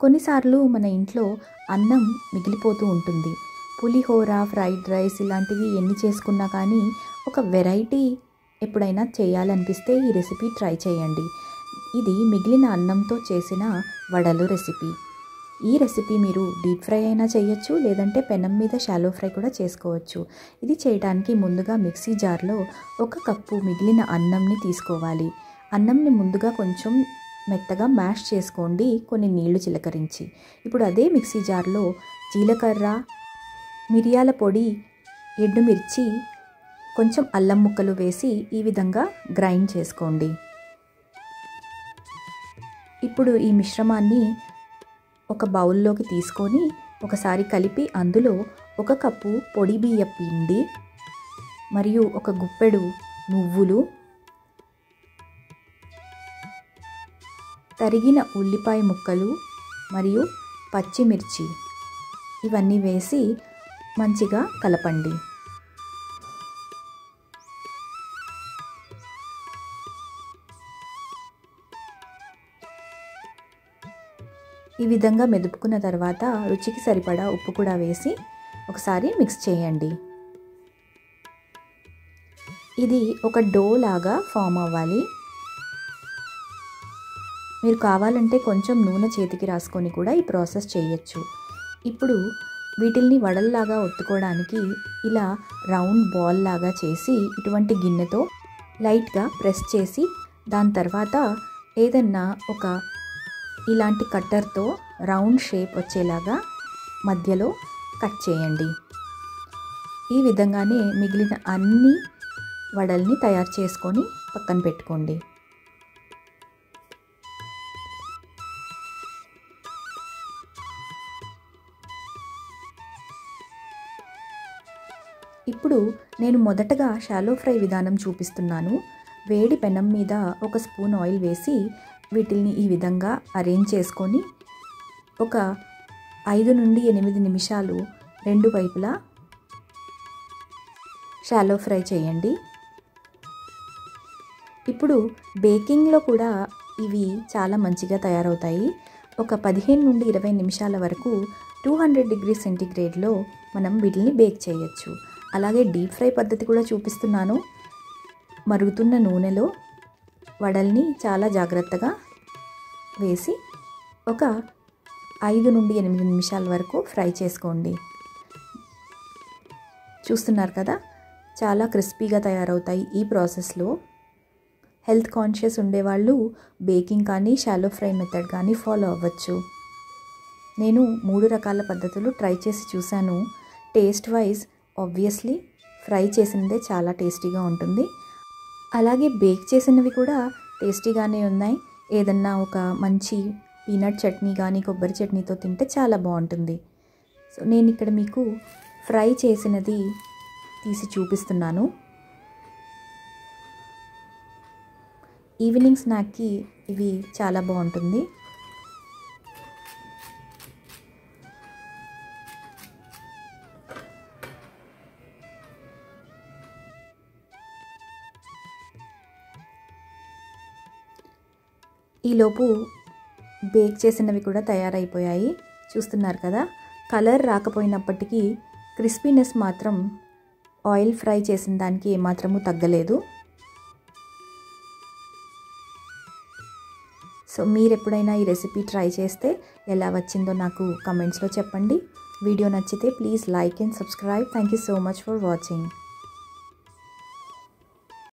కొన్నిసార్లు మన ఇంట్లో అన్నం మిగిలిపోతూ ఉంటుంది. పులిహోర, ఫ్రైడ్ రైస్ ఇలాంటివి ఎన్ని చేసుకున్నా కానీ ఒక వెరైటీ ఎప్పుడైనా చేయాలనిపిస్తే ఈ రెసిపీ ట్రై చేయండి. ఇది మిగిలిన అన్నంతో చేసిన వడలు రెసిపీ. ఈ రెసిపీ మీరు డీప్ ఫ్రై అయినా చేయొచ్చు, లేదంటే పెనం మీద షాలో ఫ్రై కూడా చేసుకోవచ్చు. ఇది చేయడానికి ముందుగా మిక్సీ జార్లో 1 కప్పు మిగిలిన అన్నంని తీసుకోవాలి. అన్నంని ముందుగా కొంచెం మెత్తగా మ్యాష్ చేసుకోండి, కొన్ని నీళ్లు చిలకరించి. ఇప్పుడు అదే మిక్సీ జార్లో జీలకర్ర, మిరియాల పొడి, ఎండుమిర్చి, కొంచెం అల్లం ముక్కలు వేసి ఈ విధంగా గ్రైండ్ చేసుకోండి. ఇప్పుడు ఈ మిశ్రమాన్ని ఒక బౌల్లోకి తీసుకొని ఒకసారి కలిపి అందులో 1 కప్పు పొడి బియ్య పిండి మరియు 1 గుప్పెడు నువ్వులు, తరిగిన ఉల్లిపాయ ముక్కలు మరియు పచ్చిమిర్చి ఇవన్నీ వేసి మంచిగా కలపండి. ఈ విధంగా మెదుపుకున్న తర్వాత రుచికి సరిపడా ఉప్పు కూడా వేసి ఒకసారి మిక్స్ చేయండి. ఇది ఒక డో లాగా ఫామ్ అవ్వాలి. మీరు కావాలంటే కొంచెం నూనె చేతికి రాసుకొని కూడా ఈ ప్రాసెస్ చేయొచ్చు. ఇప్పుడు వీటిల్ని వడల్లాగా ఒత్తుకోవడానికి ఇలా రౌండ్ బాల్ లాగా చేసి ఇటువంటి గిన్నెతో లైట్గా ప్రెస్ చేసి దాని తర్వాత ఏదన్నా ఒక ఇలాంటి కట్టర్తో రౌండ్ షేప్ వచ్చేలాగా మధ్యలో కట్ చేయండి. ఈ విధంగానే మిగిలిన అన్ని వడల్ని తయారు చేసుకొని పక్కన పెట్టుకోండి. ఇప్పుడు నేను మొదటగా షాలో ఫ్రై విధానం చూపిస్తున్నాను. వేడి పెనం మీద 1 స్పూన్ ఆయిల్ వేసి వీటిల్ని ఈ విధంగా అరేంజ్ చేసుకొని ఒక 5 నుండి 8 నిమిషాలు 2 వైపులా షాలో ఫ్రై చేయండి. ఇప్పుడు బేకింగ్లో కూడా ఇవి చాలా మంచిగా తయారవుతాయి. ఒక 15 నుండి 20 నిమిషాల వరకు 200 డిగ్రీ సెంటీగ్రేడ్లో మనం వీటిని బేక్ చేయొచ్చు. అలాగే డీప్ ఫ్రై పద్ధతి కూడా చూపిస్తున్నాను. మరుగుతున్న నూనెలో వడల్ని చాలా జాగ్రత్తగా వేసి ఒక 5 నుండి 8 నిమిషాల వరకు ఫ్రై చేసుకోండి. చూస్తున్నారు కదా, చాలా క్రిస్పీగా తయారవుతాయి. ఈ ప్రాసెస్లో హెల్త్ కాన్షియస్ ఉండేవాళ్ళు బేకింగ్ కానీ షాలో ఫ్రై మెథడ్ కానీ ఫాలో అవ్వచ్చు. నేను 3 రకాల పద్ధతులు ట్రై చేసి చూశాను. టేస్ట్ వైజ్ ఆబ్వియస్లీ ఫ్రై చేసిందే చాలా టేస్టీగా ఉంటుంది. అలాగే బేక్ చేసినవి కూడా టేస్టీగానే ఉన్నాయి. ఏదన్నా ఒక మంచి పీనట్ చట్నీ కానీ కొబ్బరి చట్నీతో తింటే చాలా బాగుంటుంది. సో నేను ఇక్కడ మీకు ఫ్రై చేసినది తీసి చూపిస్తున్నాను. ఈవినింగ్ స్నాక్కి ఇవి చాలా బాగుంటుంది. ఈలోపు బేక్ చేసినవి కూడా తయారైపోయాయి. చూస్తున్నారు కదా, కలర్ రాకపోయినప్పటికీ క్రిస్పీనెస్ మాత్రం ఆయిల్ ఫ్రై చేసిన దానికి ఏమాత్రము తగ్గలేదు. సో మీరు ఎప్పుడైనా ఈ రెసిపీ ట్రై చేస్తే ఎలా వచ్చిందో నాకు కమెంట్స్లో చెప్పండి. వీడియో నచ్చితే please like and subscribe. Thank you so much for watching.